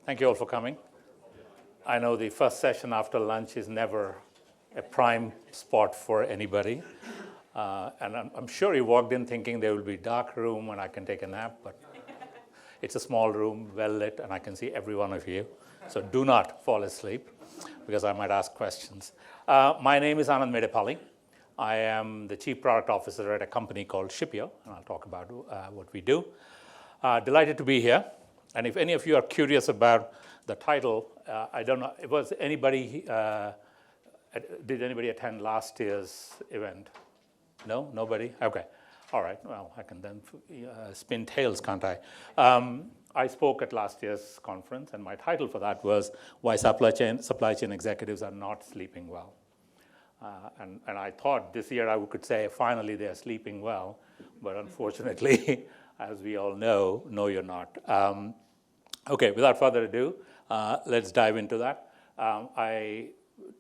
Thank you all for coming. I know the first session after lunch is never a prime spot for anybody. And I'm sure you walked in thinking there will be a dark room and I can take a nap, but it's a small room, well lit, and I can see every one of you. So do not fall asleep, because I might ask questions. My name is Anand Medepalli. I am the Chief Product Officer at a company called Shippeo, and I'll talk about what we do. Delighted to be here. And if any of you are curious about the title, I don't know, was anybody, did anybody attend last year's event? No? Nobody? Okay. All right. Well, I can then spin tails, can't I? I spoke at last year's conference, and my title for that was Why Supply Chain Executives Are Not Sleeping Well. And I thought this year I could say, finally, they're sleeping well. But unfortunately, as we all know, no, you're not. Okay, without further ado, let's dive into that. I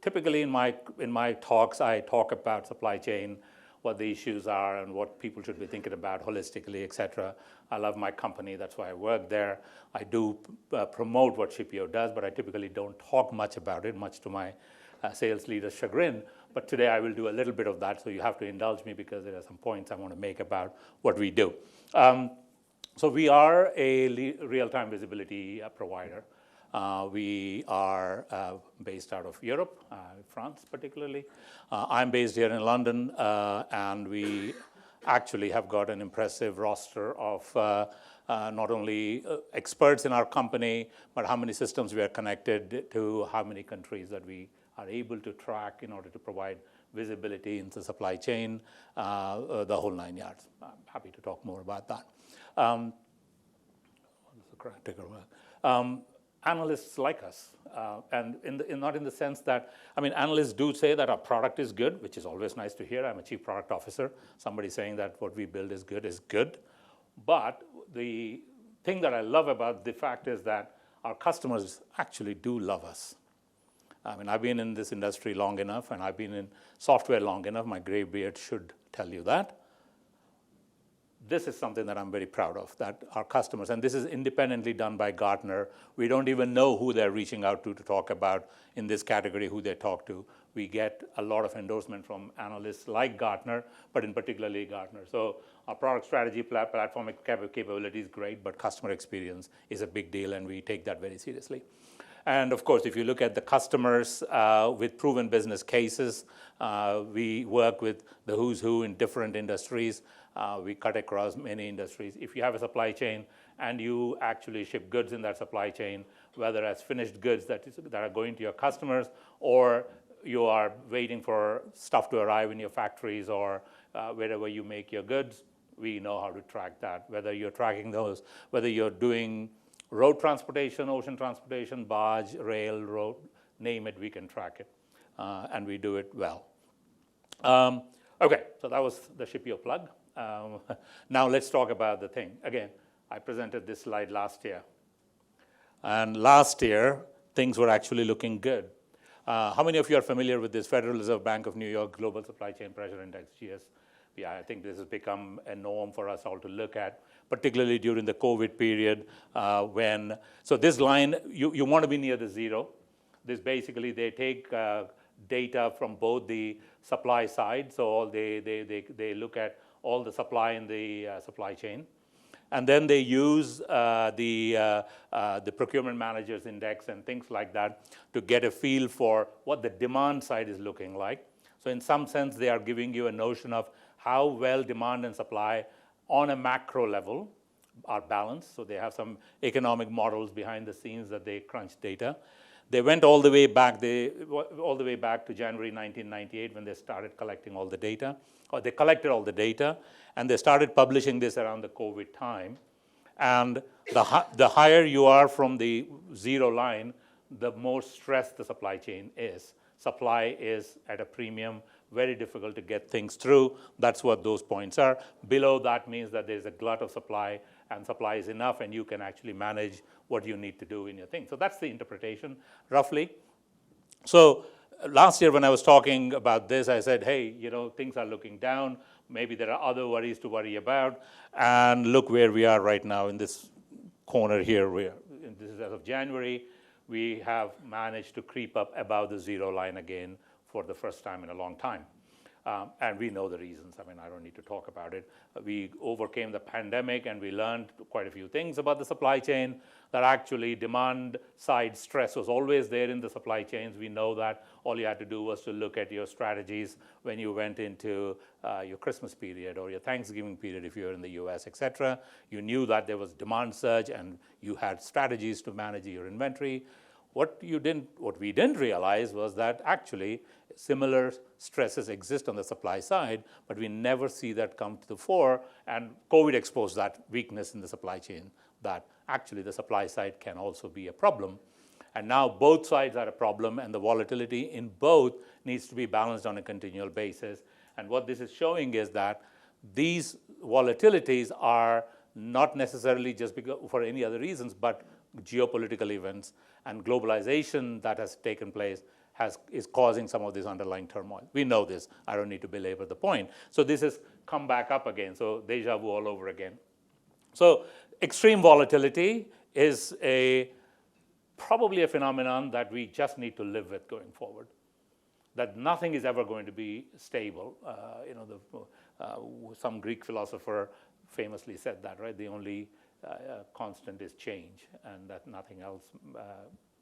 typically in my talks, I talk about supply chain, what the issues are, and what people should be thinking about holistically, et cetera. I love my company, that's why I work there. I do promote what Shippeo does, but I typically don't talk much about it, much to my sales leader's chagrin. But today I will do a little bit of that, so you have to indulge me because there are some points I want to make about what we do. So we are a real-time visibility provider. We are based out of Europe, France particularly. I'm based here in London, and we actually have got an impressive roster of not only experts in our company, but how many systems we are connected to, how many countries that we are able to track in order to provide visibility into the supply chain, the whole 9 yards. I'm happy to talk more about that. Analysts like us, and not in the sense that, I mean, analysts do say that our product is good, which is always nice to hear. I'm a chief product officer. Somebody saying that what we build is good. But the thing that I love about the fact is that our customers actually do love us. I mean, I've been in this industry long enough, and I've been in software long enough. My gray beard should tell you that. This is something that I'm very proud of, that our customers, and this is independently done by Gartner. We don't even know who they're reaching out to talk about in this category, who they talk to. We get a lot of endorsement from analysts like Gartner, but in particularly Gartner. So our product strategy, platform capability is great, but customer experience is a big deal, and we take that very seriously. And of course, if you look at the customers with proven business cases, we work with the who's who in different industries. We cut across many industries. If you have a supply chain and you actually ship goods in that supply chain, whether as finished goods that are going to your customers, or you are waiting for stuff to arrive in your factories or wherever you make your goods, we know how to track that. Whether you're tracking those, whether you're doing road transportation, ocean transportation, barge, rail, road, name it, we can track it. And we do it well. Okay, so that was the Shippeo plug. Now let's talk about the thing. Again, I presented this slide last year. And last year, things were actually looking good. How many of you are familiar with this Federal Reserve Bank of New York Global Supply Chain Pressure Index, GS? Yeah, I think this has become a norm for us all to look at, particularly during the COVID period so this line, you want to be near the zero. This basically, they take data from both the supply side, so they look at all the supply in the supply chain. And then they use the procurement managers index and things like that to get a feel for what the demand side is looking like. So in some sense, they are giving you a notion of how well demand and supply on a macro level are balanced. So they have some economic models behind the scenes that they crunch data. They went all the way back to January 1998 when they started collecting all the data, or they collected all the data, and they started publishing this around the COVID time. And the higher you are from the zero line, the more stressed the supply chain is. Supply is at a premium, very difficult to get things through. That's what those points are. Below that means that there's a glut of supply, and supply is enough, and you can actually manage what you need to do in your thing. So that's the interpretation, roughly. So last year when I was talking about this, I said, hey, things are looking down. Maybe there are other worries to worry about. And look where we are right now in this corner here, where this is as of January, we have managed to creep up above the zero line again for the first time in a long time. And we know the reasons. I mean, I don't need to talk about it. We overcame the pandemic and we learned quite a few things about the supply chain, that actually demand side stress was always there in the supply chains. We know that. All you had to do was to look at your strategies when you went into your Christmas period or your Thanksgiving period if you're in the US, et cetera. You knew that there was demand surge and you had strategies to manage your inventory. What we didn't realize was that actually similar stresses exist on the supply side, but we never see that come to the fore. And COVID exposed that weakness in the supply chain, that actually the supply side can also be a problem. And now both sides are a problem, and the volatility in both needs to be balanced on a continual basis. And what this is showing is that these volatilities are not necessarily just because for any other reasons, but geopolitical events and globalization that has taken place is causing some of this underlying turmoil. We know this. I don't need to belabor the point. So this has come back up again. So deja vu all over again. So extreme volatility is probably a phenomenon that we just need to live with going forward. That nothing is ever going to be stable. Some Greek philosopher famously said that, right? The only constant is change, and that nothing else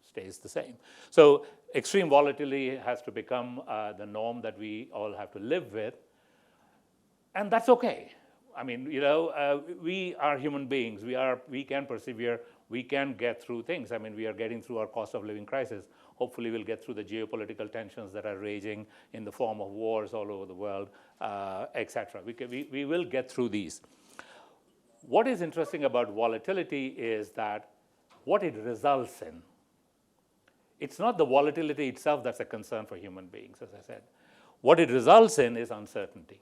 stays the same. So extreme volatility has to become the norm that we all have to live with, and that's okay. I mean, we are human beings. We can persevere. We can get through things. I mean, we are getting through our cost of living crisis. Hopefully, we'll get through the geopolitical tensions that are raging in the form of wars all over the world, et cetera. We will get through these. What is interesting about volatility is that what it results in. It's not the volatility itself that's a concern for human beings, as I said. What it results in is uncertainty.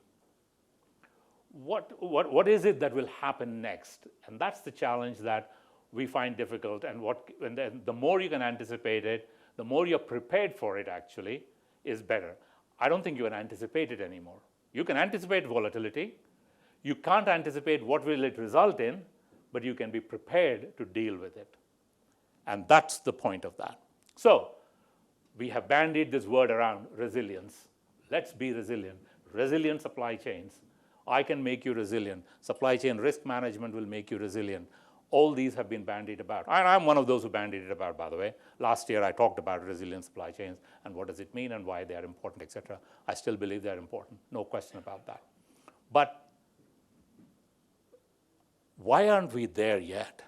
What is it that will happen next? And that's the challenge that we find difficult. And the more you can anticipate it, the more you're prepared for it actually is better. I don't think you can anticipate it anymore. You can anticipate volatility. You can't anticipate what will it result in, but you can be prepared to deal with it. And that's the point of that. So we have bandied this word around, resilience. Let's be resilient. Resilient supply chains. I can make you resilient. Supply chain risk management will make you resilient. All these have been bandied about. And I'm one of those who bandied it about, by the way. Last year, I talked about resilient supply chains and what does it mean and why they are important, et cetera. I still believe they're important. No question about that. But why aren't we there yet?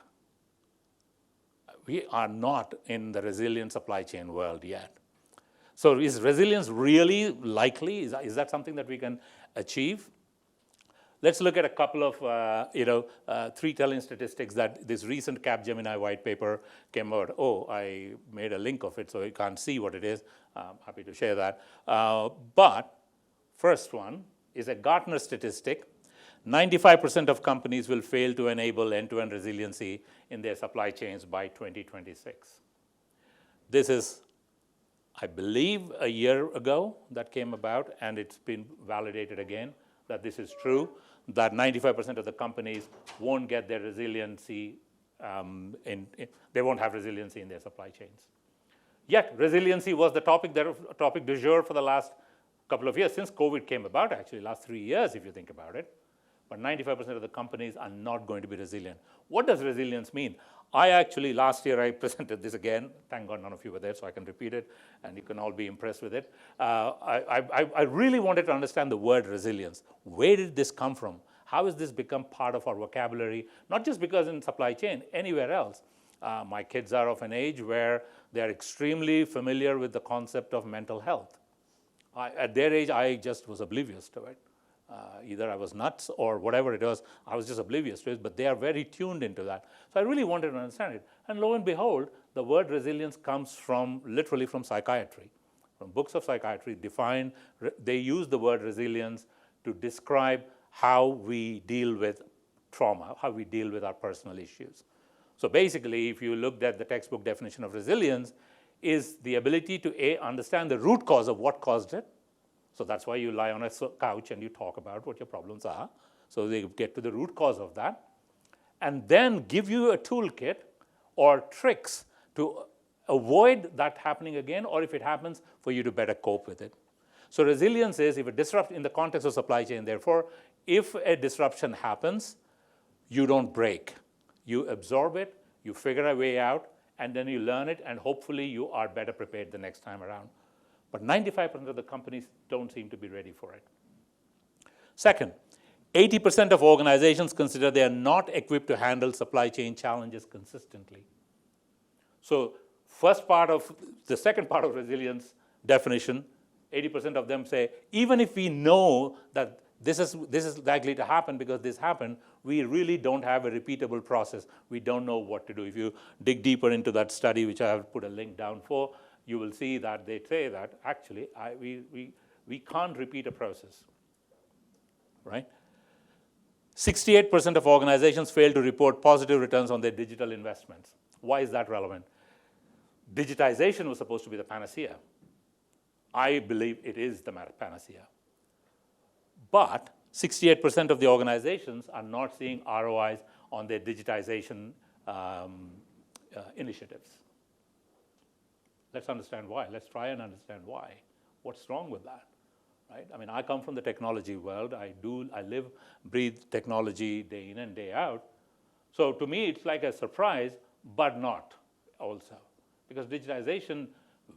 We are not in the resilient supply chain world yet. So is resilience really likely? Is that something that we can achieve? Let's look at a couple of three telling statistics that this recent Capgemini white paper came out. Oh, I made a link of it so you can't see what it is. I'm happy to share that. But first one is a Gartner statistic. 95% of companies will fail to enable end-to-end resiliency in their supply chains by 2026. This is, I believe, a year ago that came about, and it's been validated again that this is true, that 95% of the companies won't get their resiliency, they won't have resiliency in their supply chains. Yet, resiliency was the topic du jour for the last couple of years, since COVID came about, actually, last 3 years, if you think about it. But 95% of the companies are not going to be resilient. What does resilience mean? Last year, I presented this again. Thank God none of you were there, so I can repeat it, and you can all be impressed with it. I really wanted to understand the word resilience. Where did this come from? How has this become part of our vocabulary? Not just because in supply chain, anywhere else. My kids are of an age where they're extremely familiar with the concept of mental health. At their age, I just was oblivious to it. Either I was nuts or whatever it was, I was just oblivious to it, but they are very tuned into that. So I really wanted to understand it. And lo and behold, the word resilience comes literally from psychiatry. From books of psychiatry they use the word resilience to describe how we deal with trauma, how we deal with our personal issues. So basically, if you looked at the textbook definition of resilience, is the ability to understand the root cause of what caused it. So that's why you lie on a couch and you talk about what your problems are. So they get to the root cause of that. And then give you a toolkit or tricks to avoid that happening again, or if it happens, for you to better cope with it. So resilience is if a disruption in the context of supply chain, therefore, if a disruption happens, you don't break. You absorb it, you figure a way out, and then you learn it, and hopefully you are better prepared the next time around. But 95% of the companies don't seem to be ready for it. Second, 80% of organizations consider they are not equipped to handle supply chain challenges consistently. So the second part of resilience definition, 80% of them say, even if we know that this is likely to happen because this happened, we really don't have a repeatable process. We don't know what to do. If you dig deeper into that study, which I have put a link down for, you will see that they say that actually we can't repeat a process, right? 68% of organizations fail to report positive returns on their digital investments. Why is that relevant? Digitization was supposed to be the panacea. I believe it is the panacea. But 68% of the organizations are not seeing ROIs on their digitization initiatives. Let's understand why. Let's try and understand why. What's wrong with that? Right? I mean, I come from the technology world. I live, breathe technology day in and day out. So to me, it's like a surprise, but not also. Because digitization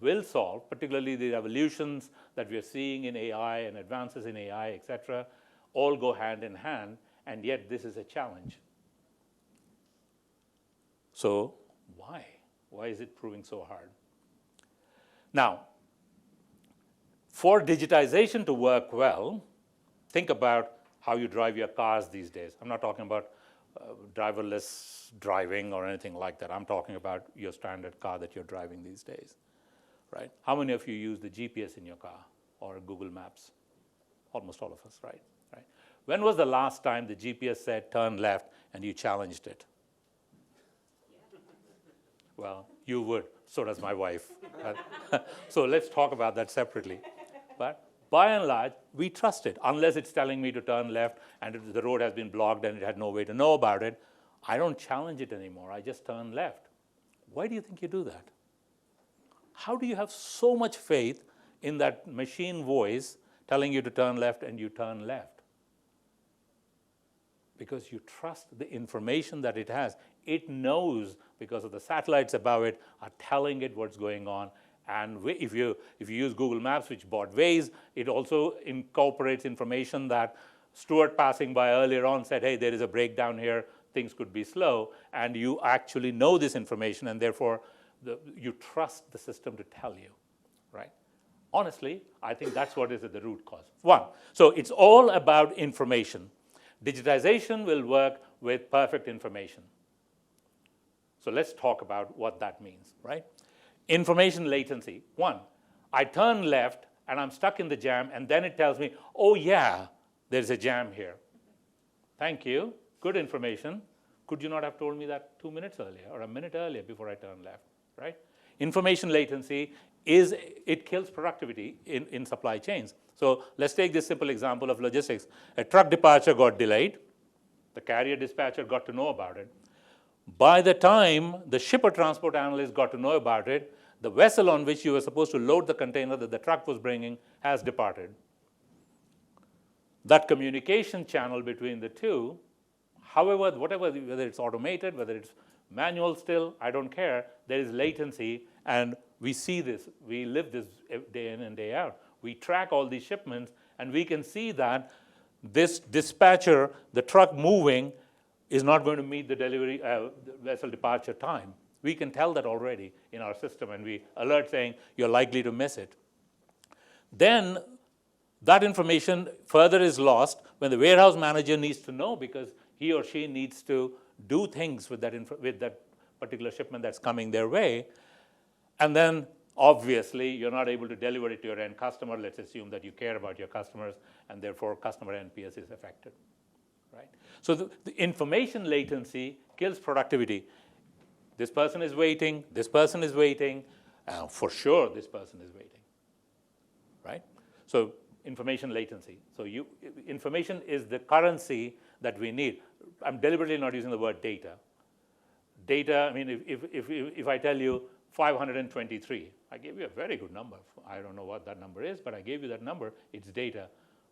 will solve, particularly the revolutions that we are seeing in AI and advances in AI, et cetera, all go hand in hand, and yet this is a challenge. So why? Why is it proving so hard? Now, for digitization to work well, think about how you drive your cars these days. I'm not talking about driverless driving or anything like that. I'm talking about your standard car that you're driving these days, right? How many of you use the GPS in your car or Google Maps? Almost all of us, right? When was the last time the GPS said turn left and you challenged it? Well, you would. So does my wife. So let's talk about that separately. But by and large, we trust it. Unless it's telling me to turn left and the road has been blocked and it had no way to know about it, I don't challenge it anymore. I just turn left. Why do you think you do that? How do you have so much faith in that machine voice telling you to turn left and you turn left? Because you trust the information that it has. It knows, because of the satellites above it are telling it what's going on. And if you use Google Maps, which bought Waze, it also incorporates information that Stuart passing by earlier on said, hey, there is a breakdown here, things could be slow, and you actually know this information, and therefore you trust the system to tell you, right? Honestly, I think that's what is at the root cause. One, so it's all about information. Digitization will work with perfect information. So let's talk about what that means, right? Information latency. One, I turn left and I'm stuck in the jam, and then it tells me, oh yeah, there's a jam here. Thank you, good information. Could you not have told me that 2 minutes earlier or a minute earlier before I turn left, right? Information latency it kills productivity in supply chains. So let's take this simple example of logistics. A truck departure got delayed. The carrier dispatcher got to know about it. By the time the shipper transport analyst got to know about it, the vessel on which you were supposed to load the container that the truck was bringing has departed. That communication channel between the two, however, whether it's automated, whether it's manual still, I don't care, there is latency, and we see this, we live this day in and day out. We track all these shipments, and we can see that this dispatcher, the truck moving, is not going to meet the delivery vessel departure time. We can tell that already in our system, and we alert saying you're likely to miss it. Then that information further is lost when the warehouse manager needs to know, because he or she needs to do things with that particular shipment that's coming their way. And then obviously you're not able to deliver it to your end customer. Let's assume that you care about your customers, and therefore customer NPS is affected, right? So the information latency kills productivity. This person is waiting, this person is waiting, for sure this person is waiting, right? So information latency. So information is the currency that we need. I'm deliberately not using the word data. Data, I mean, if I tell you 523, I gave you a very good number. I don't know what that number is, but I gave you that number. It's data.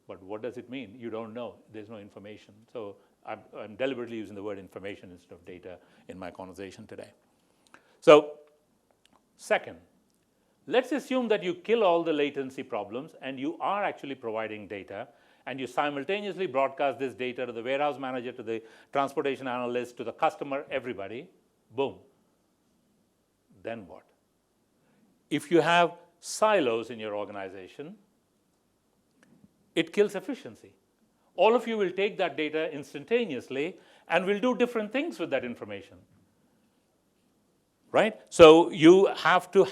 But what does it mean? You don't know. There's no information. So I'm deliberately using the word information instead of data in my conversation today. So second, let's assume that you kill all the latency problems and you are actually providing data, and you simultaneously broadcast this data to the warehouse manager, to the transportation analyst, to the customer, everybody. Boom. Then what? If you have silos in your organization, it kills efficiency. All of you will take that data instantaneously and will do different things with that information. Right? So you have to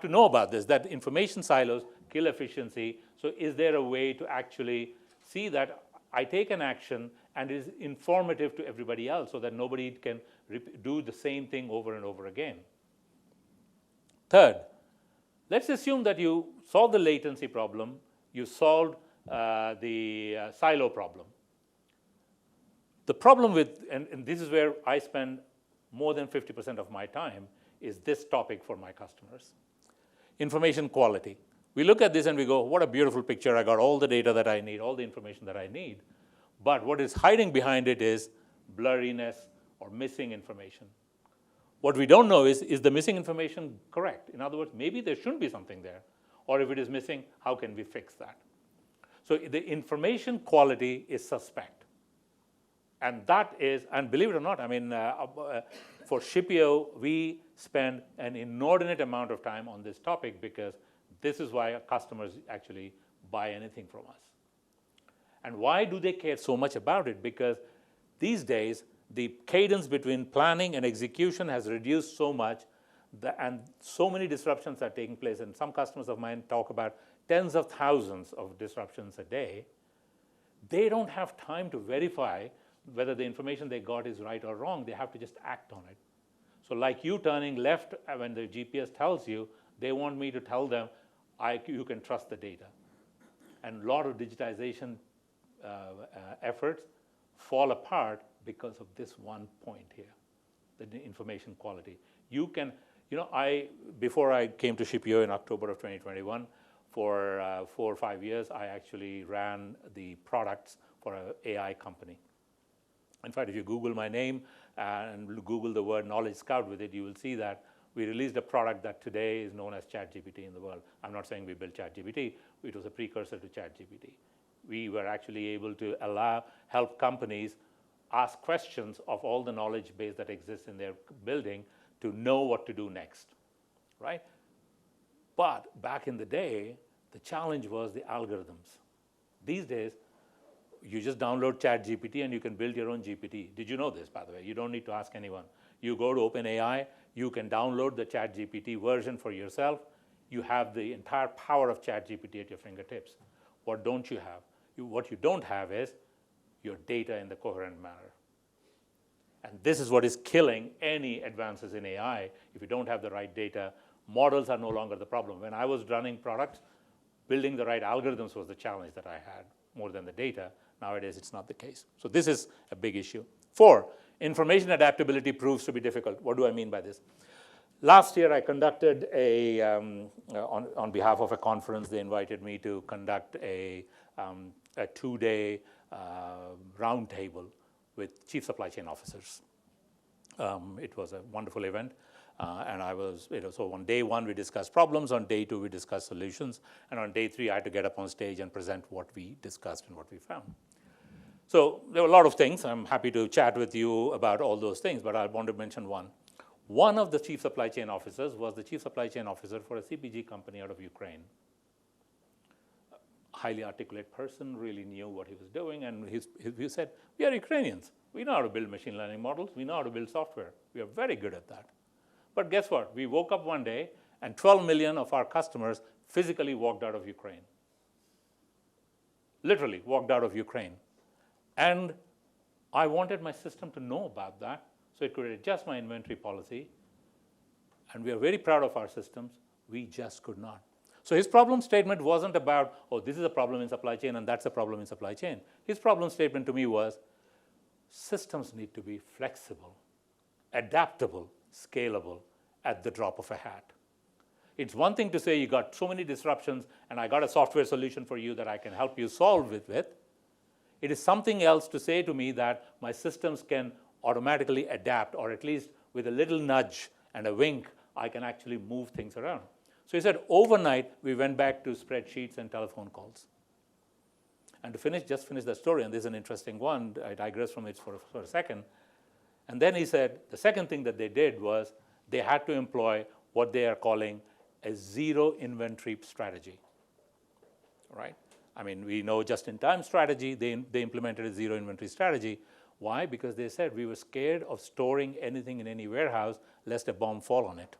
know about this, that information silos kill efficiency. So is there a way to actually see that I take an action and it is informative to everybody else so that nobody can do the same thing over and over again? Third, let's assume that you solve the latency problem, you solved the silo problem. The problem with, and this is where I spend more than 50% of my time, is this topic for my customers. Information quality. We look at this and we go, what a beautiful picture. I got all the data that I need, all the information that I need. But what is hiding behind it is blurriness or missing information. What we don't know is the missing information correct? In other words, maybe there shouldn't be something there. Or if it is missing, how can we fix that? So the information quality is suspect. And that is, and believe it or not, I mean, for Shippeo, we spend an inordinate amount of time on this topic because this is why our customers actually buy anything from us. And why do they care so much about it? Because these days, the cadence between planning and execution has reduced so much, and so many disruptions are taking place. And some customers of mine talk about tens of thousands of disruptions a day. They don't have time to verify whether the information they got is right or wrong. They have to just act on it. So like you turning left when the GPS tells you, they want me to tell them, you can trust the data. And a lot of digitization efforts fall apart because of this one point here, the information quality. You can, before I came to Shippeo in October of 2021, for 4 or 5 years, I actually ran the products for an AI company. In fact, if you Google my name and Google the word Knowledge Scout with it, you will see that we released a product that today is known as ChatGPT in the world. I'm not saying we built ChatGPT. It was a precursor to ChatGPT. We were actually able to help companies ask questions of all the knowledge base that exists in their building to know what to do next, right? But back in the day, the challenge was the algorithms. These days, you just download ChatGPT and you can build your own GPT. Did you know this, by the way? You don't need to ask anyone. You go to OpenAI, you can download the ChatGPT version for yourself. You have the entire power of ChatGPT at your fingertips. What don't you have? What you don't have is your data in the coherent manner. And this is what is killing any advances in AI. If you don't have the right data, models are no longer the problem. When I was running products, building the right algorithms was the challenge that I had more than the data. Nowadays, it's not the case. So this is a big issue. 4, information adaptability proves to be difficult. What do I mean by this? Last year, I conducted on behalf of a conference, they invited me to conduct a 2-day roundtable with chief supply chain officers. It was a wonderful event. And so on day 1, we discussed problems. On day 2, we discussed solutions. And on day 3, I had to get up on stage and present what we discussed and what we found. So there were a lot of things. I'm happy to chat with you about all those things, but I want to mention one. One of the chief supply chain officers was the chief supply chain officer for a CPG company out of Ukraine. A highly articulate person, really knew what he was doing, and he said, we are Ukrainians. We know how to build machine learning models. We know how to build software. We are very good at that. But guess what? We woke up one day, and 12 million of our customers physically walked out of Ukraine. Literally walked out of Ukraine. And I wanted my system to know about that so it could adjust my inventory policy. And we are very proud of our systems. We just could not. So his problem statement wasn't about, oh, this is a problem in supply chain and that's a problem in supply chain. His problem statement to me was, systems need to be flexible. adaptable, scalable at the drop of a hat. It's one thing to say you got so many disruptions and I got a software solution for you that I can help you solve it with. It is something else to say to me that my systems can automatically adapt, or at least with a little nudge and a wink, I can actually move things around. So he said overnight we went back to spreadsheets and telephone calls. And to just finish the story, and this is an interesting one, I digress from it for a second. And then he said the second thing that they did was they had to employ what they are calling a zero inventory strategy, right? I mean, we know just-in-time strategy, they implemented a zero inventory strategy. Why? Because they said we were scared of storing anything in any warehouse lest a bomb fall on it.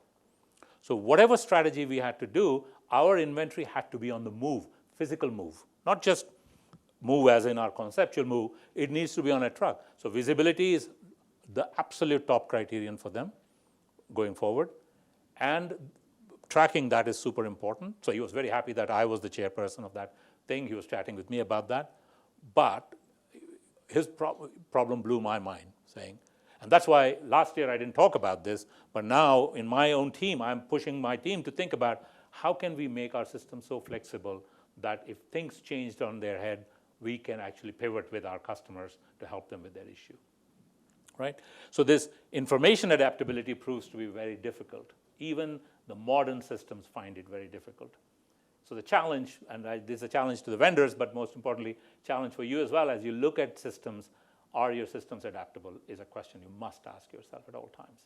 So whatever strategy we had to do, our inventory had to be on the move, physical move, not just move as in our conceptual move, it needs to be on a truck. So visibility is the absolute top criterion for them going forward. And tracking that is super important. So he was very happy that I was the chairperson of that thing. He was chatting with me about that. But his problem blew my mind, saying, and that's why last year I didn't talk about this, but now in my own team, I'm pushing my team to think about how can we make our system so flexible that if things changed on their head, we can actually pivot with our customers to help them with their issue, right? So this information adaptability proves to be very difficult. Even the modern systems find it very difficult. So the challenge, and this is a challenge to the vendors, but most importantly, challenge for you as well, as you look at systems, are your systems adaptable, is a question you must ask yourself at all times.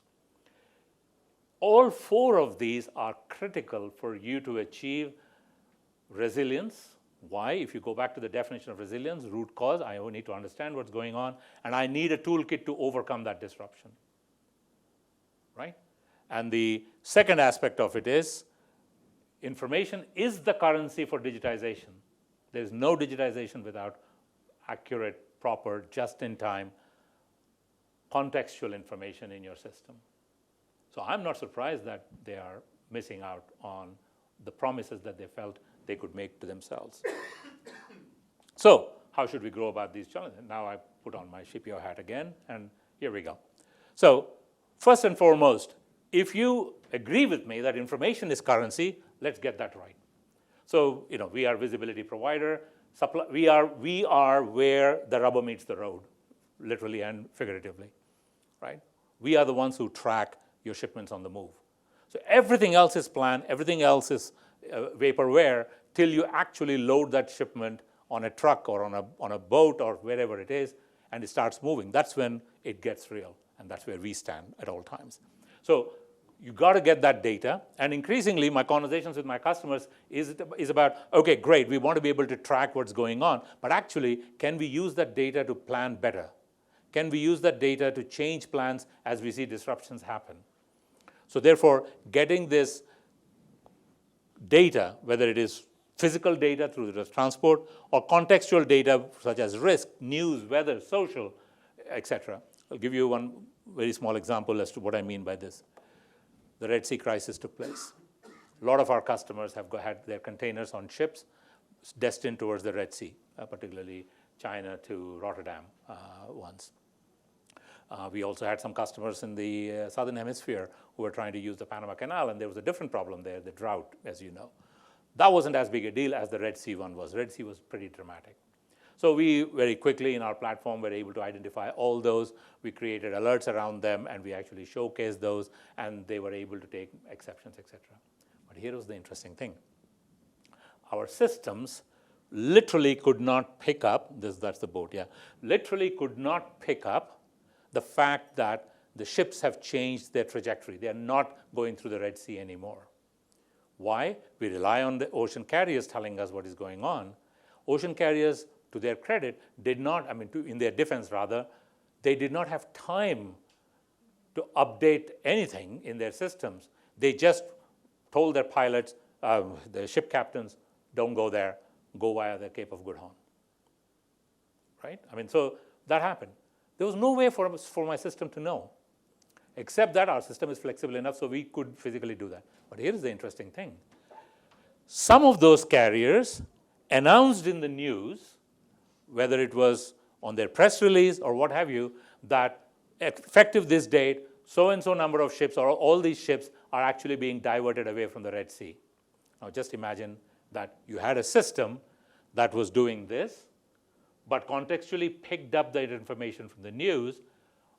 All four of these are critical for you to achieve resilience. Why? If you go back to the definition of resilience, root cause, I need to understand what's going on, and I need a toolkit to overcome that disruption, right? And the second aspect of it is information is the currency for digitization. There's no digitization without accurate, proper, just-in-time, contextual information in your system. So I'm not surprised that they are missing out on the promises that they felt they could make to themselves. So how should we go about these challenges? Now I put on my Shippeo hat again, and here we go. So first and foremost, if you agree with me that information is currency, let's get that right. So, we are visibility provider. We are where the rubber meets the road, literally and figuratively, right? We are the ones who track your shipments on the move. So everything else is planned, everything else is vaporware till you actually load that shipment on a truck or on a boat or wherever it is, and it starts moving. That's when it gets real, and that's where we stand at all times. So you got to get that data, and increasingly my conversations with my customers is about, okay, great, we want to be able to track what's going on, but actually, can we use that data to plan better? Can we use that data to change plans as we see disruptions happen? So therefore, getting this data, whether it is physical data through the transport or contextual data such as risk, news, weather, social, etc. I'll give you one very small example as to what I mean by this. The Red Sea crisis took place. A lot of our customers have had their containers on ships destined towards the Red Sea, particularly China to Rotterdam once. We also had some customers in the southern hemisphere who were trying to use the Panama Canal, and there was a different problem there, the drought, as you know. That wasn't as big a deal as the Red Sea one was. Red Sea was pretty dramatic. So we very quickly in our platform were able to identify all those. We created alerts around them, and we actually showcased those, and they were able to take exceptions, etc. But here was the interesting thing. Our systems literally could not pick up, that's the boat, yeah, literally could not pick up the fact that the ships have changed their trajectory. They are not going through the Red Sea anymore. Why? We rely on the ocean carriers telling us what is going on. Ocean carriers, to their credit, did not, in their defense rather, they did not have time to update anything in their systems. They just told their pilots, the ship captains, don't go there, go via the Cape of Good Hope. Right? So that happened. There was no way for my system to know, except that our system is flexible enough so we could physically do that. But here's the interesting thing. Some of those carriers announced in the news, whether it was on their press release or what have you, that effective this date, so-and-so number of ships, or all these ships are actually being diverted away from the Red Sea. Now just imagine that you had a system that was doing this, but contextually picked up that information from the news.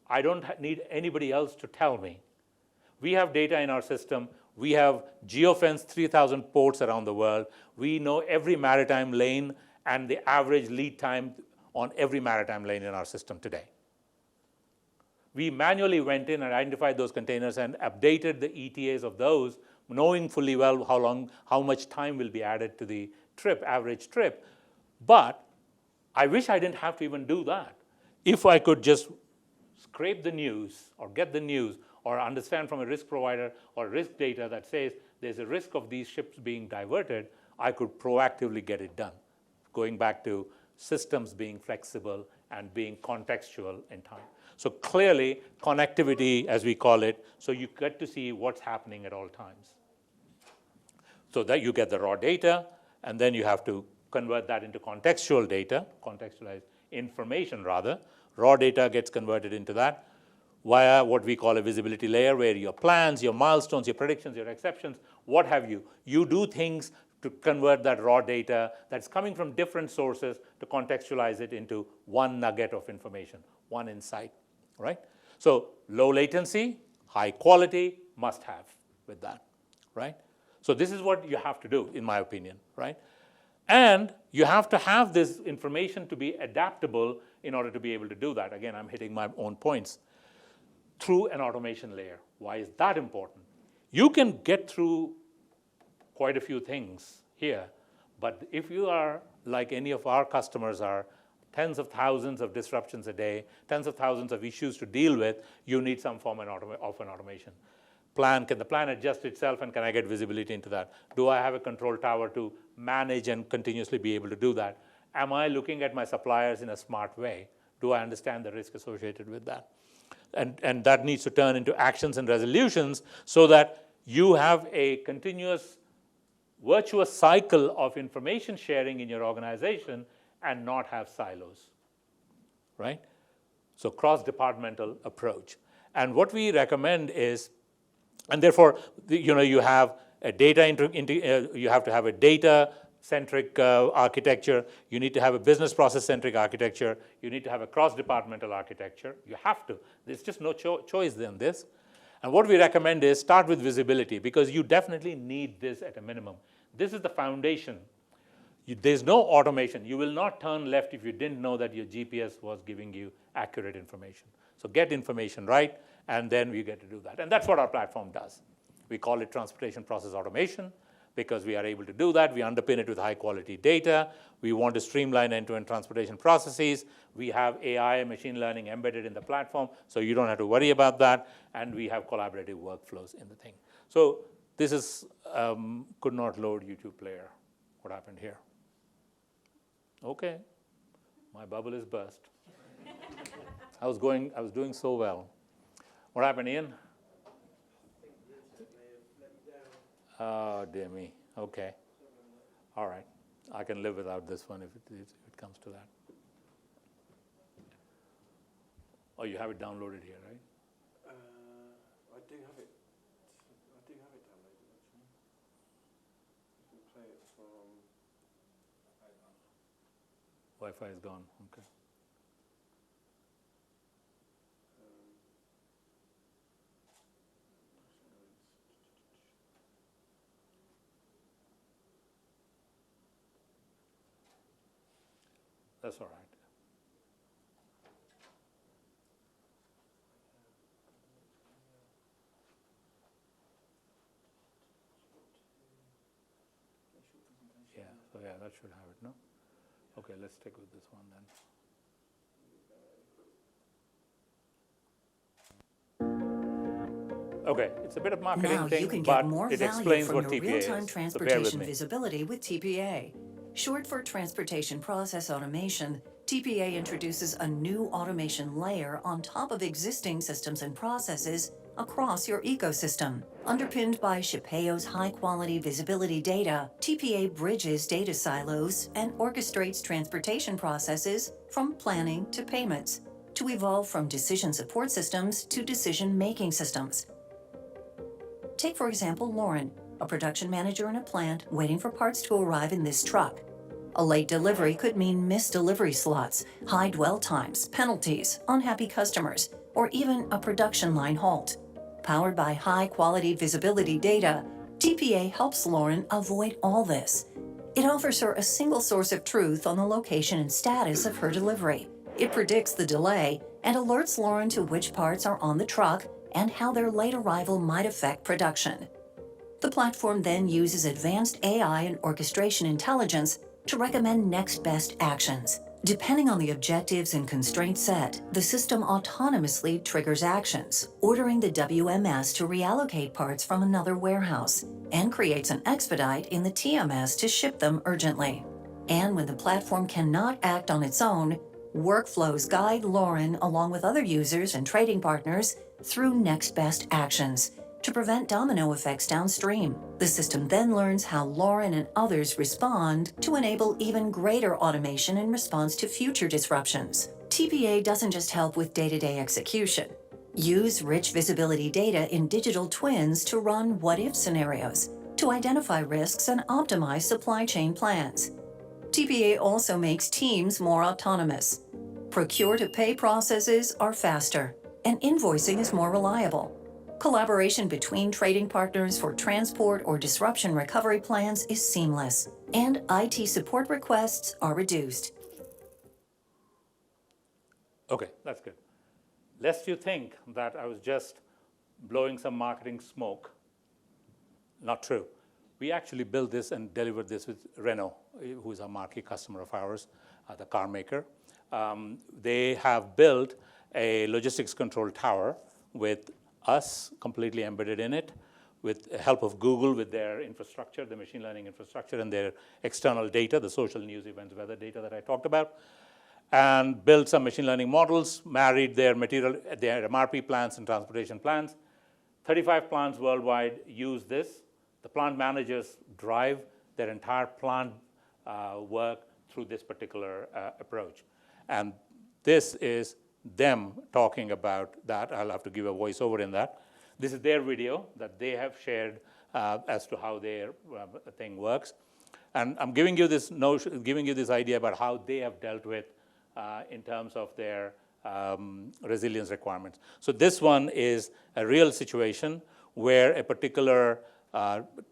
I don't need anybody else to tell me. We have data in our system. We have geofenced 3,000 ports around the world. We know every maritime lane and the average lead time on every maritime lane in our system today. We manually went in and identified those containers and updated the ETAs of those, knowing fully well how much time will be added to the trip, average trip. But I wish I didn't have to even do that. If I could just scrape the news or get the news or understand from a risk provider or risk data that says there's a risk of these ships being diverted, I could proactively get it done. Going back to systems being flexible and being contextual in time. So clearly, connectivity, as we call it, so you get to see what's happening at all times. So that you get the raw data, and then you have to convert that into contextual data, contextualized information rather. Raw data gets converted into that via what we call a visibility layer, where your plans, your milestones, your predictions, your exceptions, what have you. You do things to convert that raw data that's coming from different sources to contextualize it into one nugget of information, one insight, right? So low latency, high quality, must have with that, right? So this is what you have to do, in my opinion, right? And you have to have this information to be adaptable in order to be able to do that. Again, I'm hitting my own points. Through an automation layer. Why is that important? You can get through quite a few things here, but if you are like any of our customers are, tens of thousands of disruptions a day, tens of thousands of issues to deal with, you need some form of an automation. Can the plan adjust itself, and can I get visibility into that? Do I have a control tower to manage and continuously be able to do that? Am I looking at my suppliers in a smart way? Do I understand the risk associated with that? And that needs to turn into actions and resolutions so that you have a continuous virtuous cycle of information sharing in your organization and not have silos, right? So cross-departmental approach. And what we recommend is, and therefore, you have a data, you have to have a data-centric architecture. You need to have a business process-centric architecture. You need to have a cross-departmental architecture. You have to. There's just no choice in this. And what we recommend is start with visibility, because you definitely need this at a minimum. This is the foundation. There's no automation. You will not turn left if you didn't know that your GPS was giving you accurate information. So get information right, and then we get to do that. And that's what our platform does. We call it transportation process automation, because we are able to do that. We underpin it with high-quality data. We want to streamline end-to-end transportation processes. We have AI and machine learning embedded in the platform, so you don't have to worry about that. And we have collaborative workflows in the thing. So this is could not load YouTube player. What happened here? Okay, my bubble is burst. I was doing so well. What happened, Ian? Oh, dear me. Okay. All right. I can live without this one if it comes to that. Oh, you have it downloaded here, right? I do have it. I do have it downloaded, actually. You can play it from. Wi-Fi is gone. Okay. That's all right. Yeah, so yeah, that should have it, no? Okay, let's stick with this one then. Okay, it's a bit of marketing now thing, you can but get more it value explains from what your TPA real-time is. So bear with transportation me. visibility with TPA. Short for Transportation Process Automation, TPA introduces a new automation layer on top of existing systems and processes across your ecosystem. Underpinned by Shippeo's high-quality visibility data, TPA bridges data silos and orchestrates transportation processes from planning to payments to evolve from decision support systems to decision-making systems. Take, for example, Lauren, a production manager in a plant waiting for parts to arrive in this truck. A late delivery could mean missed delivery slots, high dwell times, penalties, unhappy customers, or even a production line halt. Powered by high-quality visibility data, TPA helps Lauren avoid all this. It offers her a single source of truth on the location and status of her delivery. It predicts the delay and alerts Lauren to which parts are on the truck and how their late arrival might affect production. The platform then uses advanced AI and orchestration intelligence to recommend next best actions. Depending on the objectives and constraints set, the system autonomously triggers actions, ordering the WMS to reallocate parts from another warehouse, and creates an expedite in the TMS to ship them urgently. And when the platform cannot act on its own, workflows guide Lauren along with other users and trading partners through next best actions to prevent domino effects downstream. The system then learns how Lauren and others respond to enable even greater automation in response to future disruptions. TPA doesn't just help with day-to-day execution. Use rich visibility data in digital twins to run what-if scenarios, to identify risks and optimize supply chain plans. TPA also makes teams more autonomous. Procure-to-pay processes are faster, and invoicing is more reliable. Collaboration between trading partners for transport or disruption recovery plans is seamless, and IT support requests are reduced. Okay, that's good. Lest you think that I was just blowing some marketing smoke, not true. We actually built this and delivered this with Renault, who is a marquee customer of ours, the car maker. They have built a logistics control tower with us completely embedded in it, with the help of Google with their infrastructure, the machine learning infrastructure, and their external data, the social news events, weather data that I talked about, and built some machine learning models, married their material, their MRP plans and transportation plans. 35 plants worldwide use this. The plant managers drive their entire plant work through this particular approach. And this is them talking about that. I'll have to give a voiceover in that. This is their video that they have shared as to how their thing works. And I'm giving you this notion, giving you this idea about how they have dealt with in terms of their resilience requirements. So this one is a real situation where a particular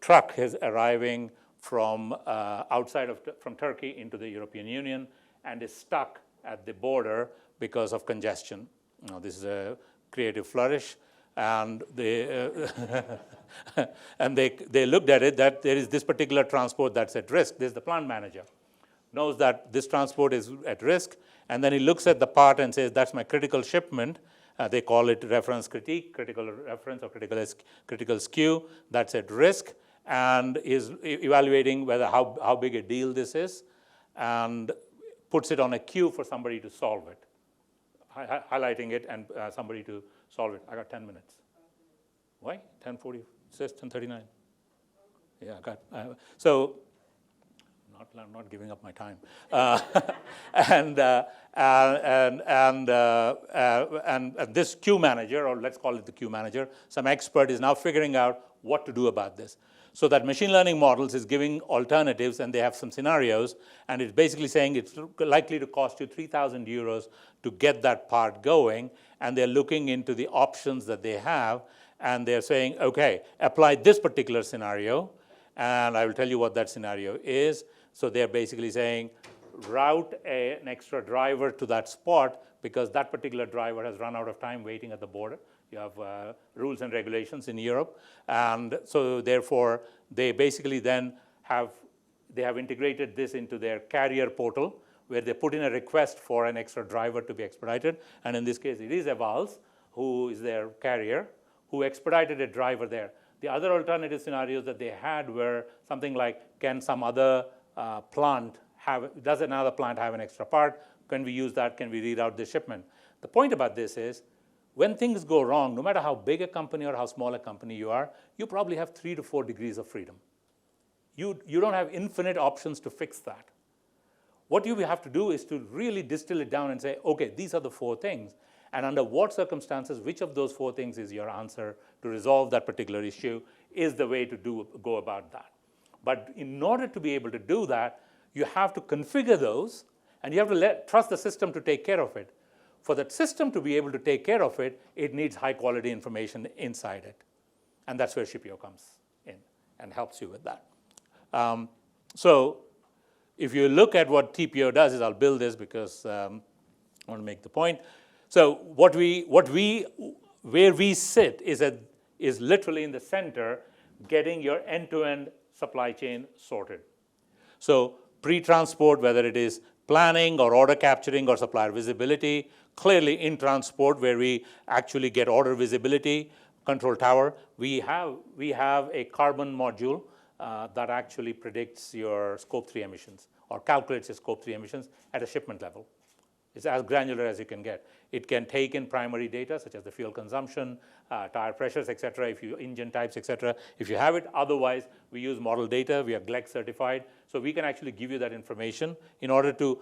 truck is arriving from from Turkey into the European Union and is stuck at the border because of congestion. Now, this is a creative flourish, and they and they looked at it that there is this particular transport that's at risk. This is the plant manager, knows that this transport is at risk, and then he looks at the part and says, that's my critical shipment. They call it reference critique, critical reference or critical SKU, that's at risk, and is evaluating whether how big a deal this is, and puts it on a queue for somebody to solve it, highlighting it and somebody to solve it. I got 10 minutes. Why? 10:40, it says 10:39. Yeah, I got, so I'm not giving up my time. And this queue manager, or let's call it the queue manager, some expert is now figuring out what to do about this. So that machine learning models is giving alternatives, and they have some scenarios, and it's basically saying it's likely to cost you 3,000 euros to get that part going, and they're looking into the options that they have, and they're saying, okay, apply this particular scenario, and I will tell you what that scenario is. So they're basically saying, route an extra driver to that spot because that particular driver has run out of time waiting at the border. You have rules and regulations in Europe. And so therefore, they basically then have integrated this into their carrier portal where they put in a request for an extra driver to be expedited. And in this case, it is Evals, who is their carrier, who expedited a driver there. The other alternative scenarios that they had were something like, can some other does another plant have an extra part? Can we use that? Can we reroute the shipment? The point about this is, when things go wrong, no matter how big a company or how small a company you are, you probably have 3 to 4 degrees of freedom. You don't have infinite options to fix that. What you have to do is to really distill it down and say, okay, these are the 4 things. and under what circumstances, which of those 4 things is your answer to resolve that particular issue is the way to go about that. But in order to be able to do that, you have to configure those, and you have to trust the system to take care of it. For that system to be able to take care of it, it needs high-quality information inside it. And that's where Shippeo comes in and helps you with that. So if you look at what TPO does, I'll build this because I want to make the point. So where we sit is literally in the center, getting your end-to-end supply chain sorted. So pre-transport, whether it is planning or order capturing or supplier visibility, clearly in transport where we actually get order visibility, control tower, we have a carbon module that actually predicts your scope 3 emissions or calculates your scope 3 emissions at a shipment level. It's as granular as you can get. It can take in primary data such as the fuel consumption, tire pressures, et cetera, engine types, et cetera, if you have it. Otherwise, we use model data. We are GLEC certified. So we can actually give you that information in order to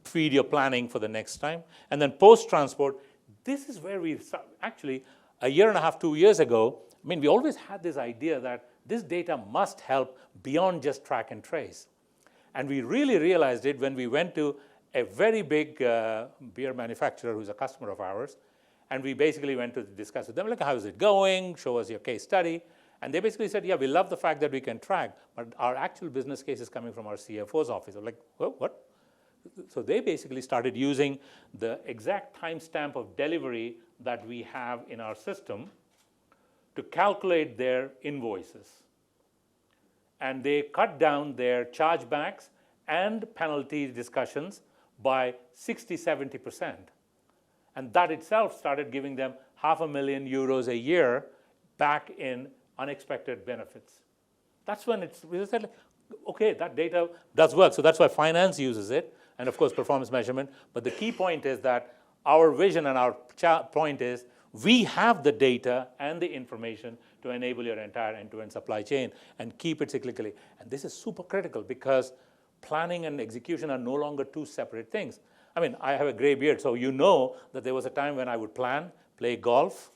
feed your planning for the next time. And then post-transport, this is where we actually, a year and a half, 2 years ago, we always had this idea that this data must help beyond just track and trace. And we really realized it when we went to a very big beer manufacturer who's a customer of ours, and we basically went to discuss with them, like, how is it going? Show us your case study. And they basically said, yeah, we love the fact that we can track, but our actual business case is coming from our CFO's office. I'm like, well, what? So they basically started using the exact timestamp of delivery that we have in our system to calculate their invoices. And they cut down their chargebacks and penalty discussions by 60, 70%. And that itself started giving them €500,000 a year back in unexpected benefits. That's when we said, okay, that data does work. So that's why finance uses it, and of course performance measurement. But the key point is that our vision and our point is we have the data and the information to enable your entire end-to-end supply chain and keep it cyclically. And this is super critical because planning and execution are no longer 2 separate things. I have a gray beard, so you know that there was a time when I would plan, play golf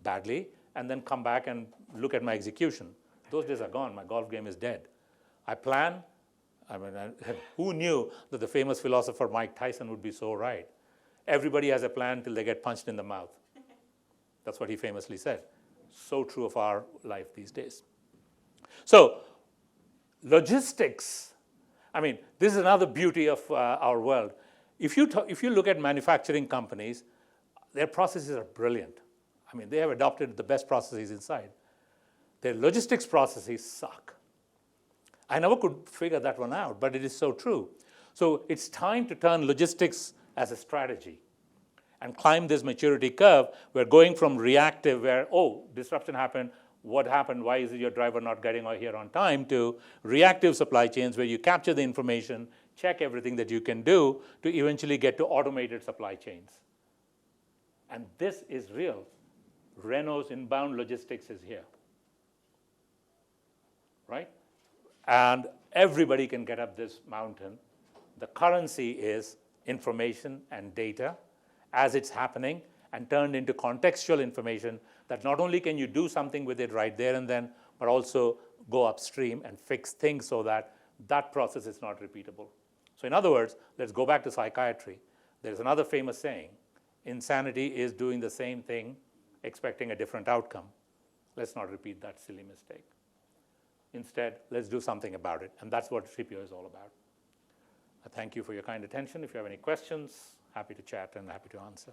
badly, and then come back and look at my execution. Those days are gone. My golf game is dead. I plan. Who knew that the famous philosopher Mike Tyson would be so right? Everybody has a plan till they get punched in the mouth. That's what he famously said. So true of our life these days. So logistics. This is another beauty of our world. If you look at manufacturing companies, their processes are brilliant. They have adopted the best processes inside. Their logistics processes suck. I never could figure that one out, but it is so true. So it's time to turn logistics as a strategy and climb this maturity curve. We're going from reactive where, oh, disruption happened, what happened, why is your driver not getting here on time, to reactive supply chains where you capture the information, check everything that you can do to eventually get to automated supply chains. And this is real. Renault's inbound logistics is here, right? And everybody can get up this mountain. The currency is information and data as it's happening and turned into contextual information that not only can you do something with it right there and then, but also go upstream and fix things so that that process is not repeatable. So in other words, let's go back to psychiatry. There's another famous saying, insanity is doing the same thing, expecting a different outcome. Let's not repeat that silly mistake. Instead, let's do something about it. And that's what Shippeo is all about. I thank you for your kind attention. If you have any questions, happy to chat and happy to answer.